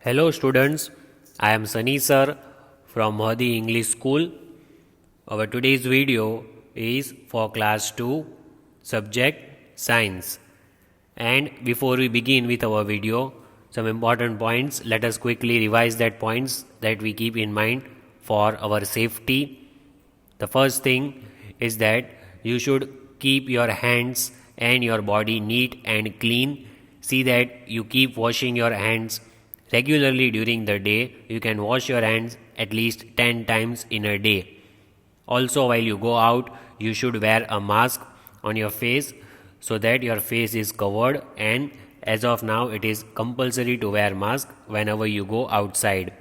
Hello students, I am Sunny sir from Mahdi English School. Our today's video is for class 2 subject science. And before we begin with our video, some important points, let us quickly revise that points that we keep in mind for our safety. The first thing is that you should keep your hands and your body neat and clean. See that you keep washing your hands regularly during the day. You can wash your hands at least 10 times in a day. Also, while you go out, you should wear a mask on your face so that your face is covered, and as of now it is compulsory to wear mask whenever you go outside.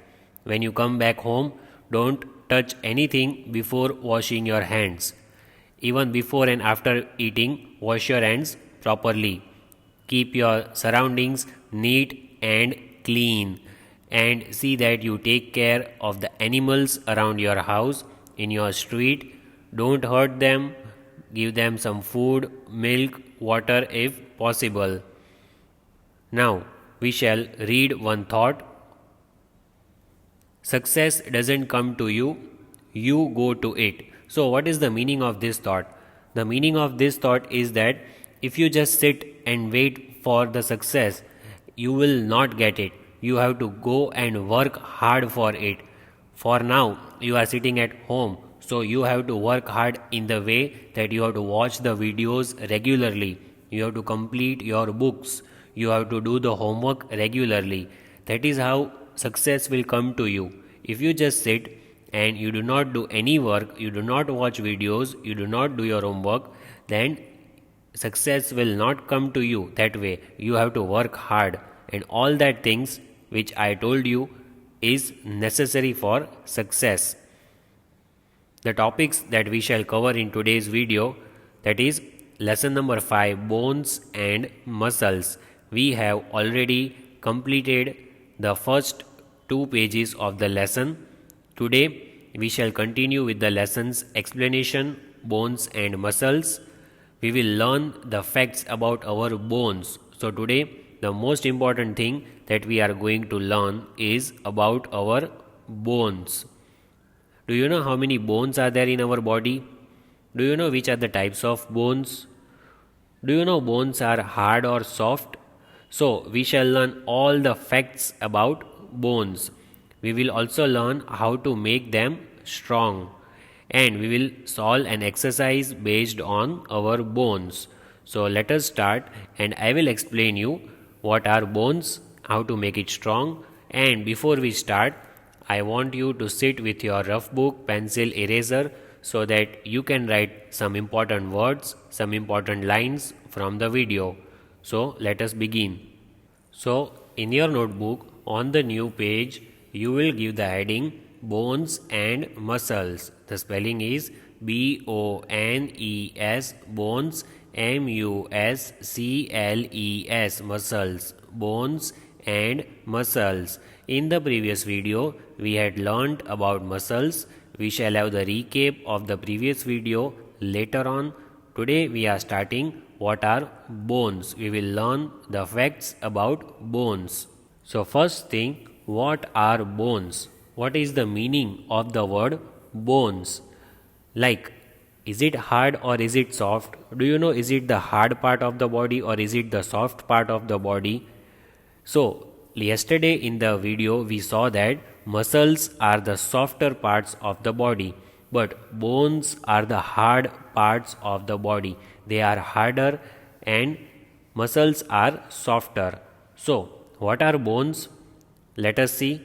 When you come back home, don't touch anything before washing your hands. Even before and after eating, wash your hands properly. Keep your surroundings neat and clean, and see that you take care of the animals around your house, in your street. Don't hurt them. Give them some food, milk, water if possible. Now we shall read one thought. Success doesn't come to you, you go to it. So what is the meaning of this thought? The meaning of this thought is that if you just sit and wait for the success, you will not get it. You have to go and work hard for it. For now, you are sitting at home, so you have to work hard in the way that you have to watch the videos regularly. You have to complete your books. You have to do the homework regularly. That is how success will come to you. If you just sit and you do not do any work, you do not watch videos, you do not do your homework, then success will not come to you that way. You have to work hard, and all that things which I told you is necessary for success. The topics that we shall cover in today's video, that is lesson number 5, bones and muscles. We have already completed the first 2 pages of the lesson. Today we shall continue with the lesson's explanation, bones and muscles. We will learn the facts about our bones. So today the most important thing that we are going to learn is about our bones. Do you know how many bones are there in our body? Do you know which are the types of bones? Do you know bones are hard or soft? So we shall learn all the facts about bones. We will also learn how to make them strong, and we will solve an exercise based on our bones. So let us start, and I will explain you what are bones, how to make it strong. And before we start, I want you to sit with your rough book, pencil, eraser, so that you can write some important words, some important lines from the video. So let us begin. So in your notebook, on the new page, you will give the heading bones and muscles. The spelling is BONES, bones, MUSCLES, muscles, bones and muscles. In the previous video, we had learnt about muscles. We shall have the recap of the previous video later on. Today we are starting what are bones. We will learn the facts about bones. So first thing, what are bones? What is the meaning of the word bones? Like, is it hard or is it soft? Do you know, is it the hard part of the body or is it the soft part of the body? So yesterday in the video we saw that muscles are the softer parts of the body, but bones are the hard parts of the body. They are harder and muscles are softer. So what are bones? Let us see.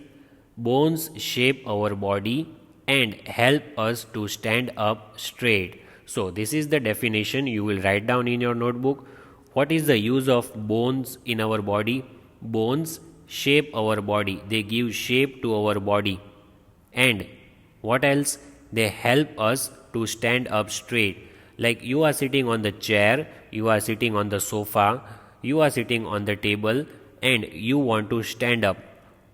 Bones shape our body and help us to stand up straight. So this is the definition you will write down in your notebook. What is the use of bones in our body? Bones shape our body. They give shape to our body. And what else? They help us to stand up straight. Like you are sitting on the chair, you are sitting on the sofa, you are sitting on the table, and you want to stand up.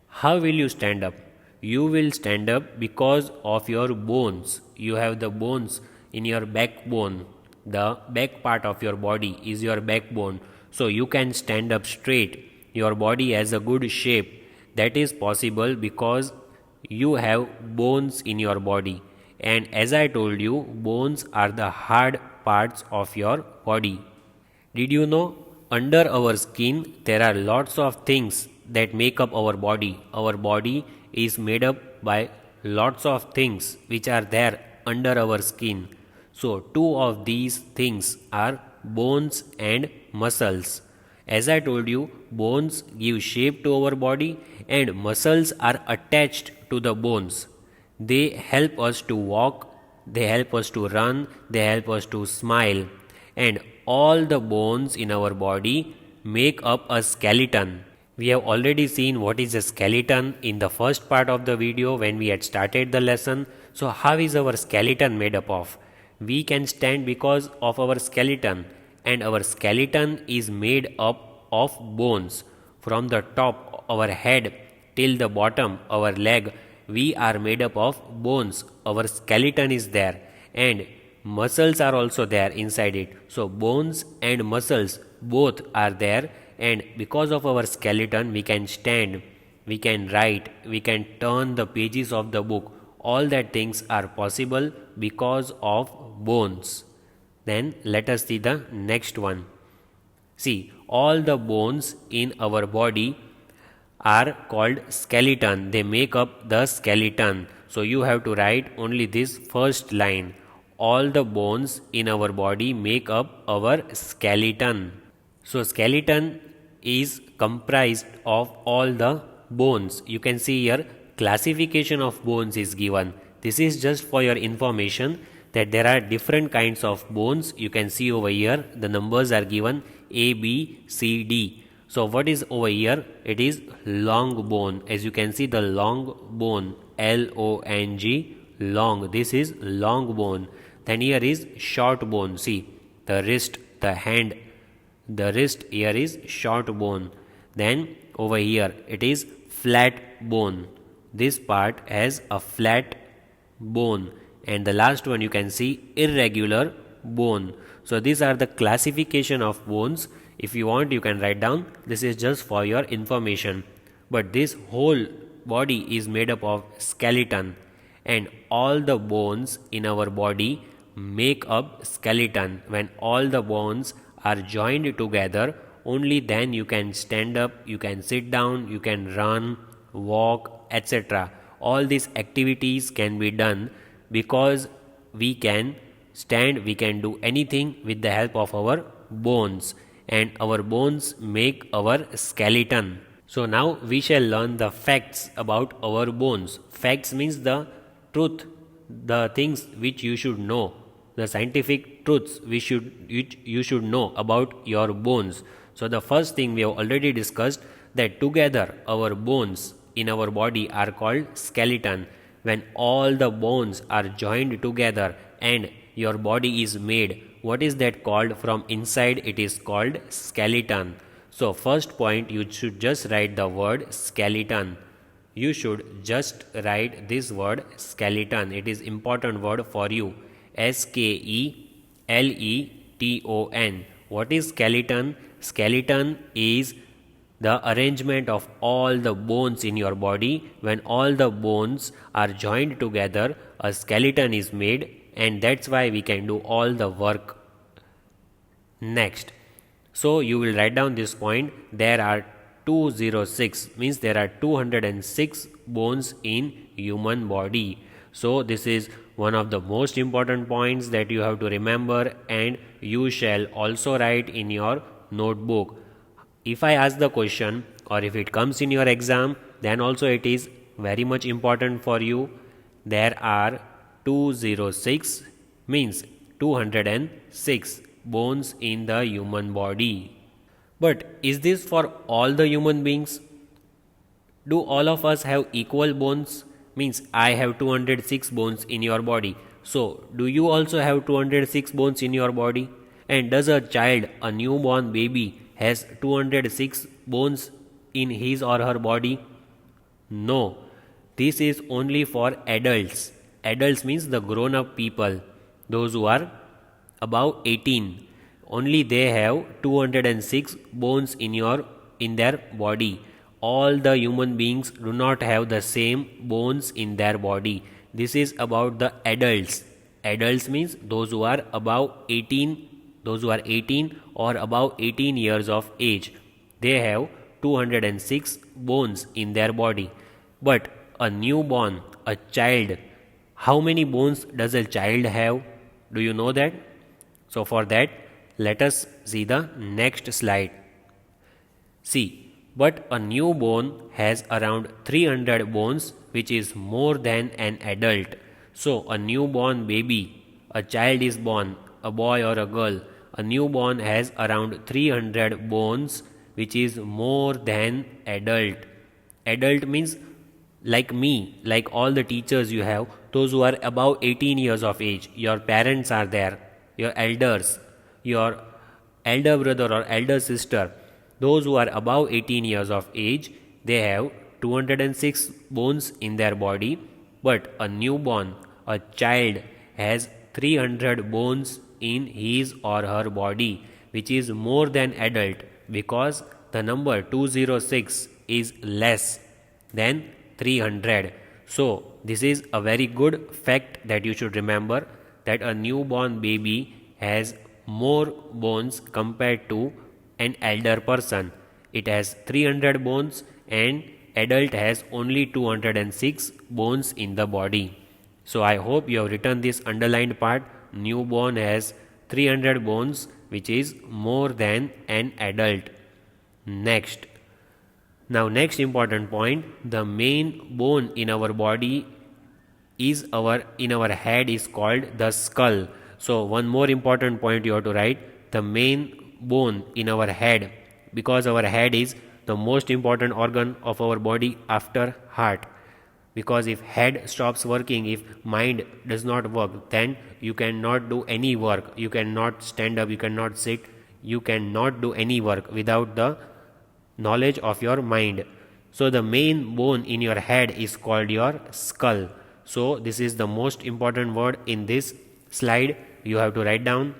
How will you stand up? You will stand up because of your bones. You have the bones in your backbone. The back part of your body is your backbone. So you can stand up straight. Your body has a good shape. That is possible because you have bones in your body, and as I told you, bones are the hard parts of your body. Did you know under our skin there are lots of things that make up our body? Our body is made up by lots of things which are there under our skin. So, two of these things are bones and muscles. As I told you, bones give shape to our body and muscles are attached to the bones. They help us to walk, they help us to run, they help us to smile, and all the bones in our body make up a skeleton. We have already seen what is a skeleton in the first part of the video when we had started the lesson. So, how is our skeleton made up of? We can stand because of our skeleton, and our skeleton is made up of bones. From the top, our head, till the bottom, our leg, we are made up of bones. Our skeleton is there, and muscles are also there inside it. So, bones and muscles both are there, and because of our skeleton, we can stand, we can write, we can turn the pages of the book. All that things are possible because of bones. Then let us see the next one. See, all the bones in our body are called skeleton. They make up the skeleton. So you have to write only this first line. All the bones in our body make up our skeleton. So skeleton is comprised of all the bones. You can see here classification of bones is given. This is just for your information that there are different kinds of bones. You can see over here the numbers are given A, B, C, D. So what is over here? It is long bone. As you can see the long bone, L-O-N-G, long. This is long bone. Then here is short bone. See the wrist, the hand, the wrist here is short bone. Then over here it is flat bone. This part has a flat bone, and the last one you can see irregular bone. So these are the classification of bones. If you want you can write down. This is just for your information. But this whole body is made up of skeleton, and all the bones in our body make up skeleton. When all the bones are joined together, only then you can stand up, you can sit down, you can run, walk, etc. All these activities can be done because we can stand, we can do anything with the help of our bones, and our bones make our skeleton. So now we shall learn the facts about our bones. Facts means the truth, the things which you should know, the scientific truths which you should know about your bones. So the first thing we have already discussed, that together our bones in our body are called skeleton. When all the bones are joined together and your body is made, what is that called? From inside it is called skeleton. So first point, you should just write the word skeleton. You should just write this word skeleton. It is important word for you. S-K-E-L-E-T-O-N. What is skeleton? Skeleton is the arrangement of all the bones in your body. When all the bones are joined together, a skeleton is made, and that's why we can do all the work. Next, so you will write down this point. There are 206, means there are 206 bones in human body. So this is one of the most important points that you have to remember, and you shall also write in your notebook. If I ask the question, or if it comes in your exam, then also it is very much important for you. There are 206 means 206 bones in the human body. But is this for all the human beings? Do all of us have equal bones? Means I have 206 bones in your body. So do you also have 206 bones in your body? And does a child, a newborn baby, has 206 bones in his or her body? No. This is only for adults. Adults means the grown up people, those who are above 18. Only they have 206 bones in their body. all the human beings do not have the same bones in their body. This is about the adults. Adults means those who are above 18, those who are 18 or above 18 years of age. They have 206 bones in their body. But a newborn, a child, how many bones does a child have? Do you know that? So for that, let us see the next slide. See, but a newborn has around 300 bones, which is more than an adult. So a newborn baby, a child is born, a boy or a girl, a newborn has around 300 bones, which is more than adult. Adult means like me, like all the teachers you have, those who are above 18 years of age, your parents are there, your elders, your elder brother or elder sister, those who are above 18 years of age, they have 206 bones in their body, but a newborn, a child, has 300 bones in his or her body, which is more than adult, because the number 206 is less than 300. So this is a very good fact that you should remember, that a newborn baby has more bones compared to an elder person. It has 300 bones and adult has only 206 bones in the body. So I hope you have written this underlined part. Newborn has 300 bones, which is more than an adult. Next. Now next important point, the main bone in our body is in our head is called the skull. So one more important point you have to write, the main bone in our head, because our head is the most important organ of our body after heart. Because if head stops working, if mind does not work, then you cannot do any work. You cannot stand up, you cannot sit, you cannot do any work without the knowledge of your mind. So the main bone in your head is called your skull. So this is the most important word in this slide. You have to write down,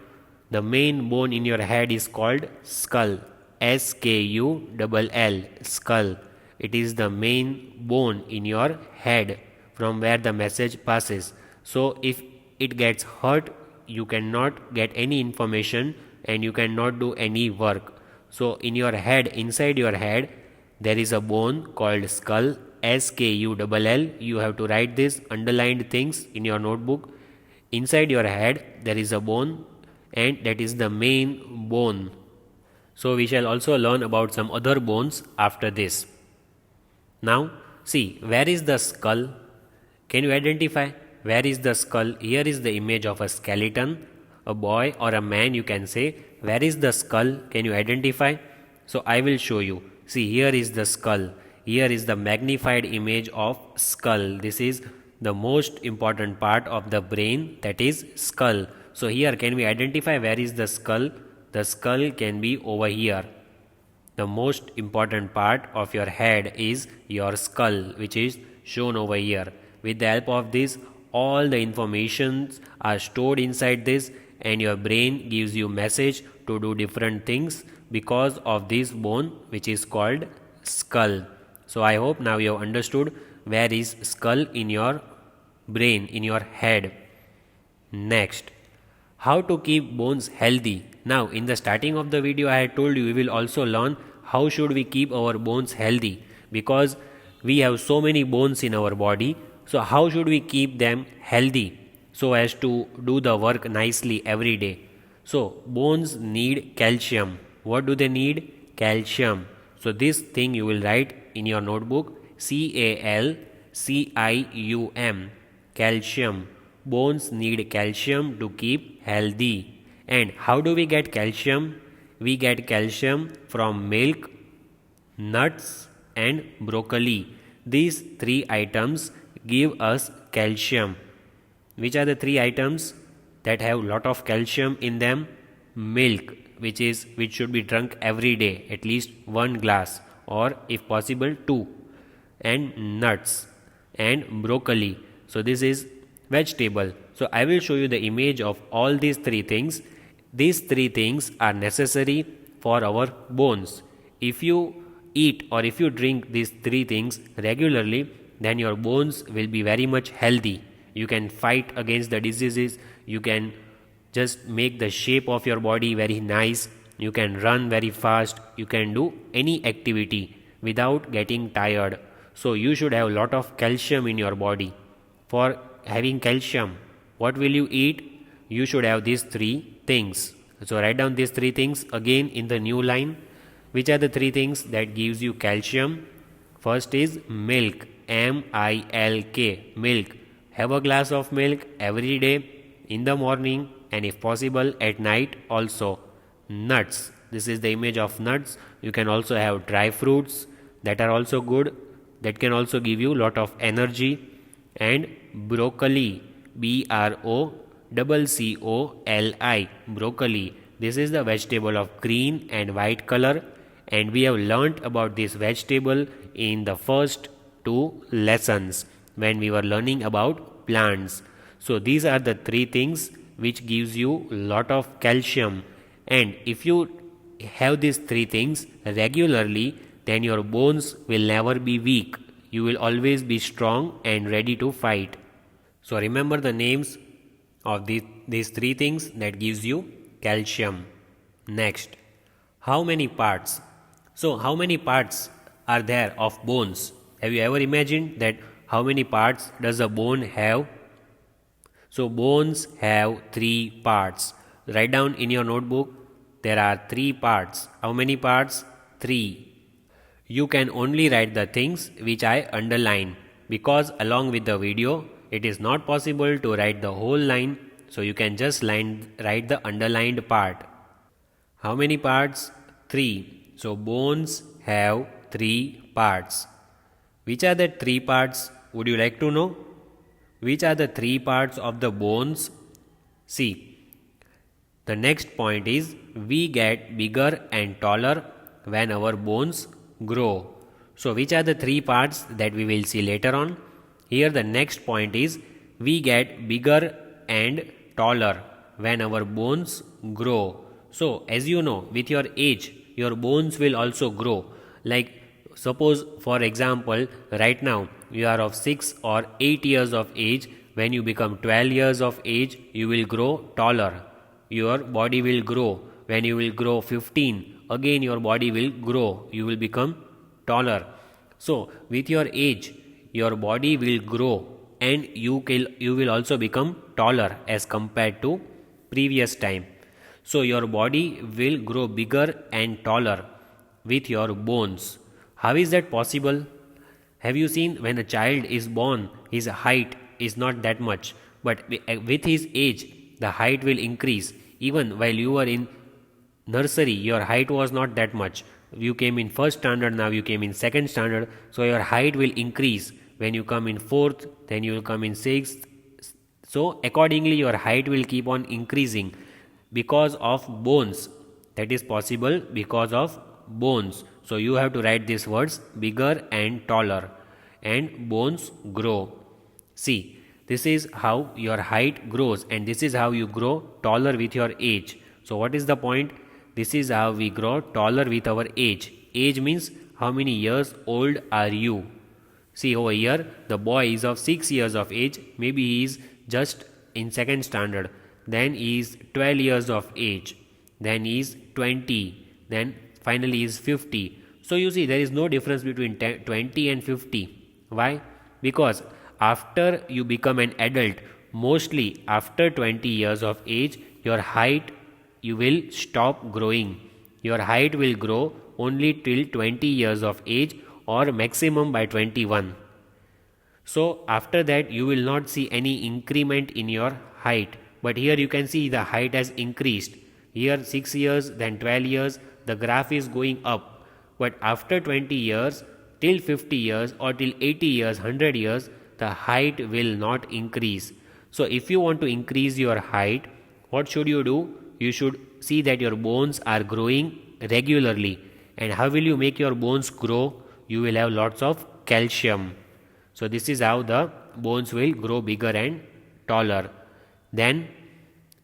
the main bone in your head is called skull. SKULL, skull. It is the main bone in your head from where the message passes. So if it gets hurt, you cannot get any information and you cannot do any work. So in your head, inside your head, there is a bone called skull, SKULL. You have to write this underlined things in your notebook. Inside your head, there is a bone, and that is the main bone. So we shall also learn about some other bones after this. Now see, where is the skull? Can you identify where is the skull? Here is the image of a skeleton, a boy or a man, you can say. Where is the skull? Can you identify? So I will show you. See, here is the skull. Here is the magnified image of skull. This is the most important part of the brain, that is skull. So here, can we identify where is the skull? The skull can be over here. The most important part of your head is your skull, which is shown over here. With the help of this, all the informations are stored inside this, and your brain gives you message to do different things because of this bone, which is called skull. So I hope now you have understood where is skull in your brain, in your head. Next, how to keep bones healthy. Now in the starting of the video I had told you we will also learn how should we keep our bones healthy, because we have so many bones in our body. So how should we keep them healthy so as to do the work nicely every day? So bones need calcium. What do they need? Calcium. So this thing you will write in your notebook, CALCIUM, calcium. Bones need calcium to keep healthy. And how do we get calcium? We get calcium from milk, nuts and broccoli. These three items give us calcium. Which are the three items that have lot of calcium in them? Milk, which should be drunk every day, at least 1 glass, or if possible 2, and nuts and broccoli. So this is vegetable. So I will show you the image of all these three things. These three things are necessary for our bones. If you eat or if you drink these three things regularly, then your bones will be very much healthy. You can fight against the diseases, you can just make the shape of your body very nice, you can run very fast, you can do any activity without getting tired. So you should have a lot of calcium in your body. For having calcium, what will you eat? You should have these three things. So write down these three things again in the new line. Which are the three things that gives you calcium? First is milk, M-I-L-K, milk. Have a glass of milk every day in the morning and if possible at night also. Nuts, this is the image of nuts. You can also have dry fruits that are also good, that can also give you lot of energy. And broccoli, B-R-O-C-C-O-L-I, broccoli. This is the vegetable of green and white color, and we have learnt about this vegetable in the first two lessons when we were learning about plants. So these are the three things which gives you lot of calcium, and if you have these three things regularly, then your bones will never be weak. You will always be strong and ready to fight. So remember the names of these three things that gives you calcium. Next, how many parts? So how many parts are there of bones? Have you ever imagined that how many parts does a bone have? So bones have three parts. Write down in your notebook, there are three parts. How many parts? Three. You can only write the things which I underline, because along with the video it is not possible to write the whole line, so you can just write the underlined part. How many parts? Three. So bones have three parts. Which are the three parts? Would you like to know? Which are the three parts of the bones? See, the next point is we get bigger and taller when our bones grow. So which are the three parts that we will see later on? Here the next point is we get bigger and taller when our bones grow. So as you know, with your age, your bones will also grow. Like suppose for example, right now you are of 6 or 8 years of age. When you become 12 years of age, you will grow taller. Your body will grow. When you will grow 15, again your body will grow. You will become taller. So with your age, your body will grow and you will also become taller as compared to previous time. So your body will grow bigger and taller with your bones. How is that possible? Have you seen when a child is born, his height is not that much, but with his age, the height will increase. Even while you were in nursery, your height was not that much. You came in first standard, now you came in second standard, so your height will increase. When you come in fourth, then you will come in sixth. So accordingly your height will keep on increasing because of bones. That is possible because of bones. So you have to write these words, bigger and taller, and bones grow. See, this is how your height grows and this is how you grow taller with your age. So what is the point? This is how we grow taller with our age. Age means how many years old are you? See over here, the boy is of 6 years of age. Maybe he is just in second standard. Then he is 12 years of age. Then he is 20. Then finally he is 50. So you see there is no difference between 20 and 50. Why? Because after you become an adult, mostly after 20 years of age, your height you will stop growing. Your height will grow only till 20 years of age or maximum by 21. So after that you will not see any increment in your height. But here you can see the height has increased. Here 6 years, then 12 years, the graph is going up. But after 20 years, till 50 years or till 80 years, 100 years, the height will not increase. So if you want to increase your height, what should you do? You should see that your bones are growing regularly. And how will you make your bones grow? You will have lots of calcium. So this is how the bones will grow bigger and taller. Then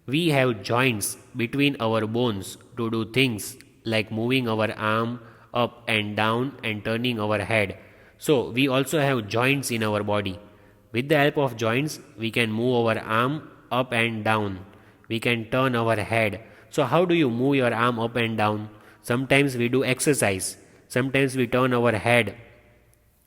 we have joints between our bones to do things like moving our arm, up and down and turning our head. So we also have joints in our body. With the help of joints, we can move our arm up and down. We can turn our head. So how do you move your arm up and down? Sometimes we do exercise. Sometimes we turn our head.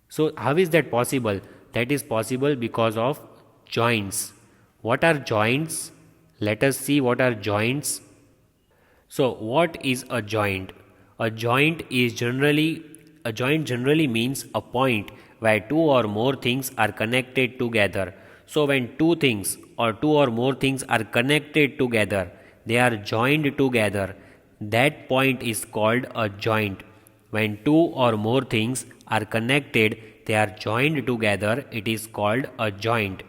So how is that possible? That is possible because of joints. What are joints? Let us see what are joints. So what is a joint? A joint generally means a point where two or more things are connected together. So when two things or two or more things are connected together, they are joined together. That point is called a joint. When two or more things are connected, they are joined together, it is called a joint.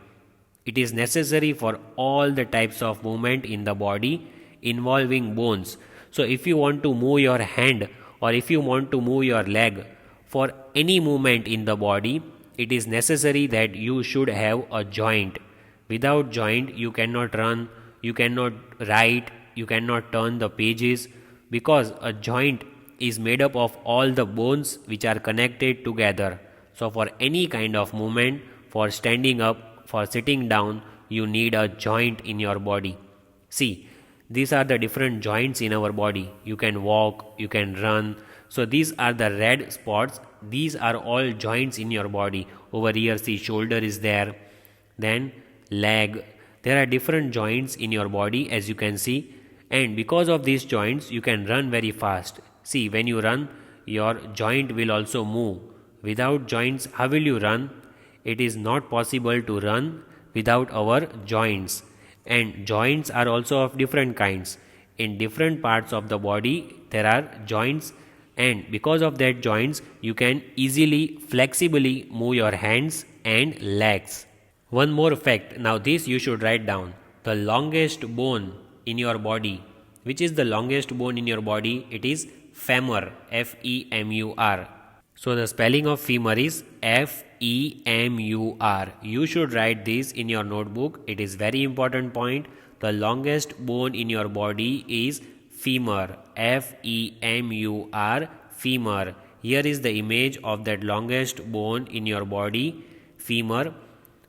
It is necessary for all the types of movement in the body involving bones. So if you want to move your hand or if you want to move your leg, for any movement in the body, it is necessary that you should have a joint. Without joint, you cannot run, you cannot write, you cannot turn the pages, because a joint is made up of all the bones which are connected together. So for any kind of movement, for standing up, for sitting down, you need a joint in your body. See, these are the different joints in our body. You can walk, you can run. So these are the red spots. These are all joints in your body. Over here, see, shoulder is there. Then leg. There are different joints in your body, as you can see. And because of these joints, you can run very fast. See, when you run, your joint will also move. Without joints, how will you run? It is not possible to run without our joints. And joints are also of different kinds. In different parts of the body, there are joints, and because of that joints, you can easily, flexibly move your hands and legs. One more fact, now this you should write down. The longest bone in your body. Which is the longest bone in your body? It is femur, F-E-M-U-R. So the spelling of femur is F-E-M-U-R. You should write this in your notebook. It is very important point. The longest bone in your body is femur, F-E-M-U-R, femur. Here is the image of that longest bone in your body, femur.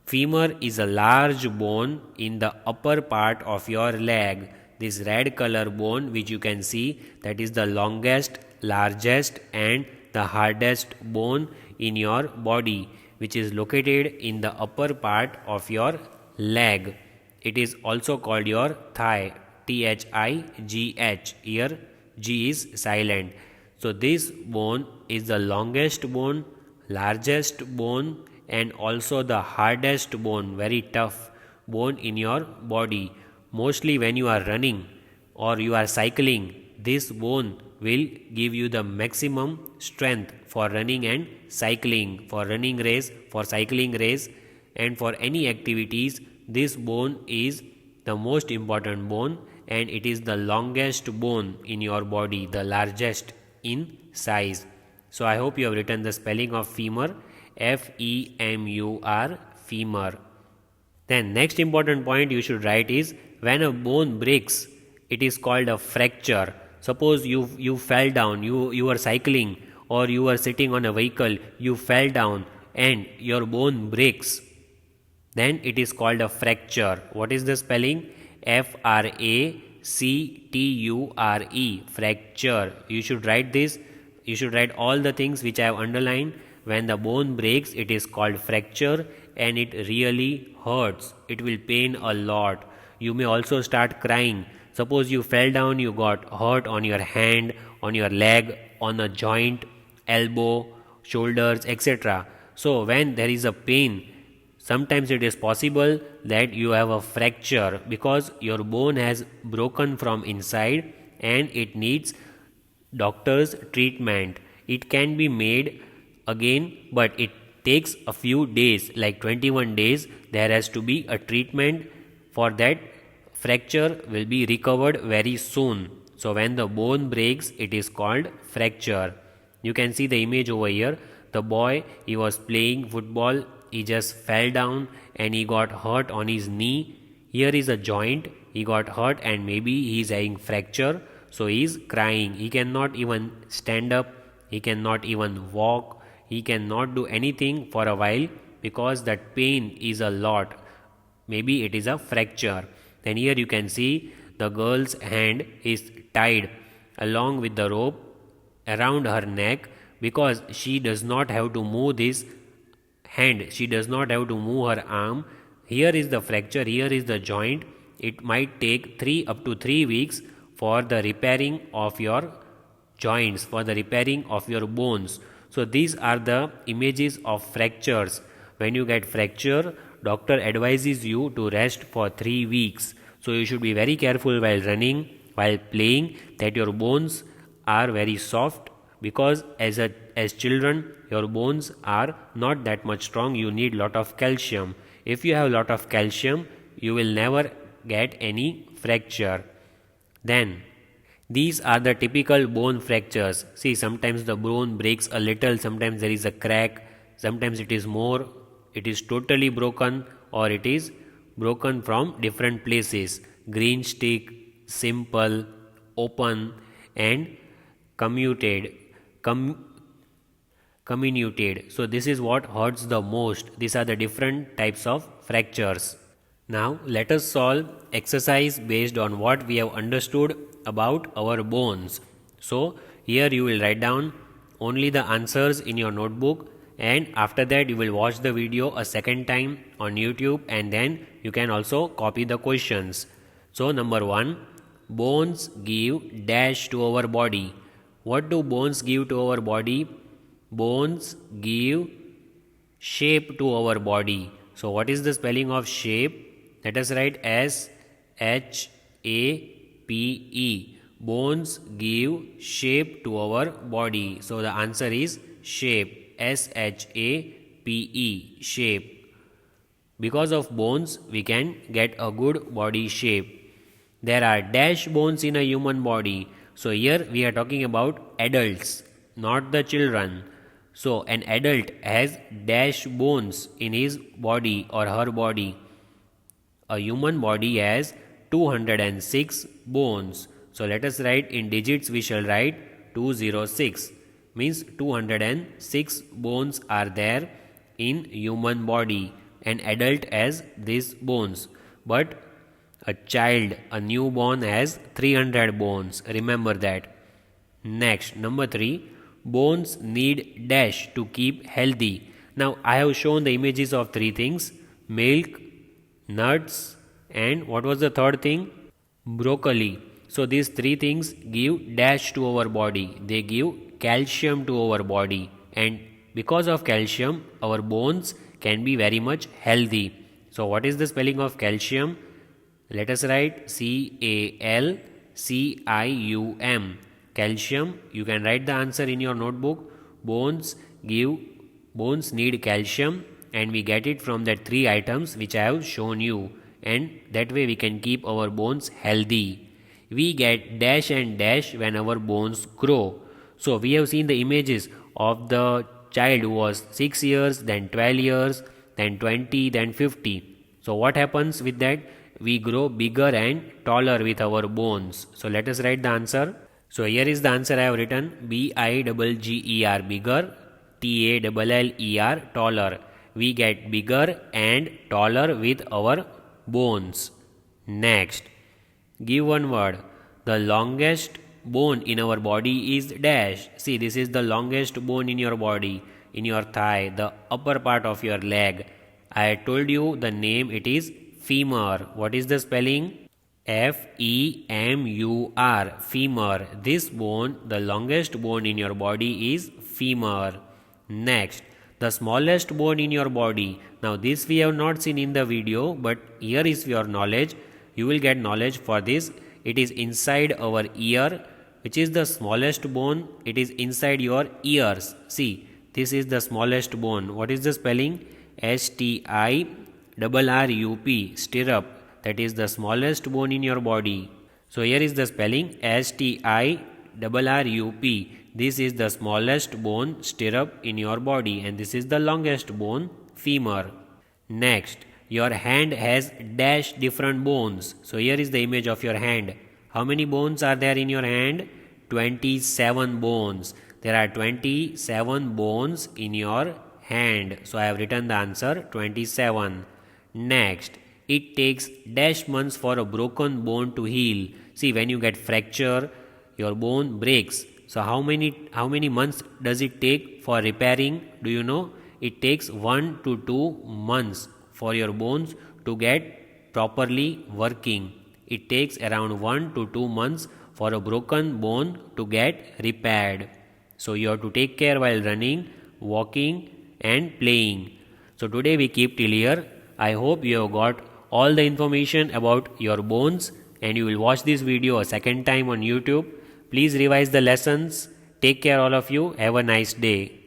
Femur is a large bone in the upper part of your leg. This red color bone which you can see, that is the longest, largest and the hardest bone in your body, which is located in the upper part of your leg. It is also called your thigh, T-H-I-G-H. Here G is silent. So this bone is the longest bone, largest bone and also the hardest bone, very tough bone in your body. Mostly when you are running or you are cycling, this bone will give you the maximum strength for running and cycling, for running race, for cycling race and for any activities. This bone is the most important bone and it is the longest bone in your body, the largest in size. So I hope you have written the spelling of femur, F-E-M-U-R, femur. Then next important point you should write is, when a bone breaks, it is called a fracture. Suppose you fell down, you were cycling or you were sitting on a vehicle, you fell down and your bone breaks, then it is called a fracture. What is the spelling? F-R-A-C-T-U-R-E, fracture. You should write this. You should write all the things which I have underlined. When the bone breaks, it is called fracture and it really hurts. It will pain a lot. You may also start crying. Suppose you fell down, you got hurt on your hand, on your leg, on a joint, elbow, shoulders, etc. So when there is a pain, sometimes it is possible that you have a fracture because your bone has broken from inside and it needs doctor's treatment. It can be made again, but it takes a few days, like 21 days. There has to be a treatment for that. Fracture will be recovered very soon. So when the bone breaks, it is called fracture. You can see the image over here. The boy, he was playing football, he just fell down and he got hurt on his knee. Here is a joint, he got hurt and maybe he is having fracture. So he is crying, he cannot even stand up, he cannot even walk, he cannot do anything for a while because that pain is a lot. Maybe it is a fracture. Then here you can see the girl's hand is tied along with the rope around her neck because she does not have to move this hand, she does not have to move her arm. Here is the fracture, here is the joint. It might take 3 up to 3 weeks for the repairing of your joints, for the repairing of your bones. So these are the images of fractures. When you get fracture, doctor advises you to rest for 3 weeks. So you should be very careful while running, while playing, that your bones are very soft, because as children your bones are not that much strong. You need lot of calcium. If you have lot of calcium, you will never get any fracture. Then these are the typical bone fractures. See, sometimes the bone breaks a little, sometimes there is a crack, sometimes it is more, it is totally broken, or it is broken from different places. Green stick, simple, open, and comminuted. So this is what hurts the most. These are the different types of fractures. Now let us solve exercise based on what we have understood about our bones. So here you will write down only the answers in your notebook, and after that you will watch the video a second time on YouTube, and then you can also copy the questions. So number 1, bones give dash to our body. What do bones give to our body? Bones give shape to our body. So what is the spelling of shape? Let us write SHAPE. Bones give shape to our body. So the answer is shape. SHAPE, shape. Because of bones we can get a good body shape. There are dash bones in a human body. So here we are talking about adults, not the children. So an adult has dash bones in his body or her body. A human body has 206 bones. So let us write in digits. We shall write 206. Means 206 bones are there in human body. An adult has these bones. But a child, a newborn, has 300 bones. Remember that. Next, number 3. Bones need dash to keep healthy. Now I have shown the images of 3 things: milk, nuts, and what was the third thing? Broccoli. So these 3 things give dash to our body. They give calcium to our body, and because of calcium our bones can be very much healthy. So what is the spelling of calcium? Let us write CALCIUM. Calcium. You can write the answer in your notebook. Bones need calcium, and we get it from that 3 items which I have shown you, and that way we can keep our bones healthy. We get dash and dash when our bones grow. So we have seen the images of the child who was 6 years, then 12 years, then 20, then 50. So what happens with that? We grow bigger and taller with our bones. So let us write the answer. So here is the answer I have written: BIGGER, bigger, TALLER, taller. We get bigger and taller with our bones. Next, give one word. The longest bone in our body is dash. See, this is the longest bone in your body, in your thigh, the upper part of your leg. I told you the name, it is femur. What is the spelling? FEMUR, femur. This bone, the longest bone in your body, is femur. Next, the smallest bone in your body. Now this we have not seen in the video, but here is your knowledge. You will get knowledge for this. It is inside our ear, which is the smallest bone. It is inside your ears. See, this is the smallest bone. What is the spelling? STIRRUP, stirrup. That is the smallest bone in your body. So here is the spelling: STIRRUP. This is the smallest bone, stirrup, in your body, and this is the longest bone, femur. Next, your hand has dash different bones. So here is the image of your hand. How many bones are there in your hand? 27 bones. there are 27 bones in your hand. So I have written the answer 27. Next, it takes dash months for a broken bone to heal. See, when you get fracture, your bone breaks. So how many months does it take for repairing? Do you know? It takes 1 to 2 months for your bones to get properly working. It takes around 1 to 2 months for a broken bone to get repaired. So you have to take care while running, walking and playing. So today we keep till here. I hope you have got all the information about your bones and you will watch this video a second time on YouTube. Please revise the lessons. Take care all of you. Have a nice day.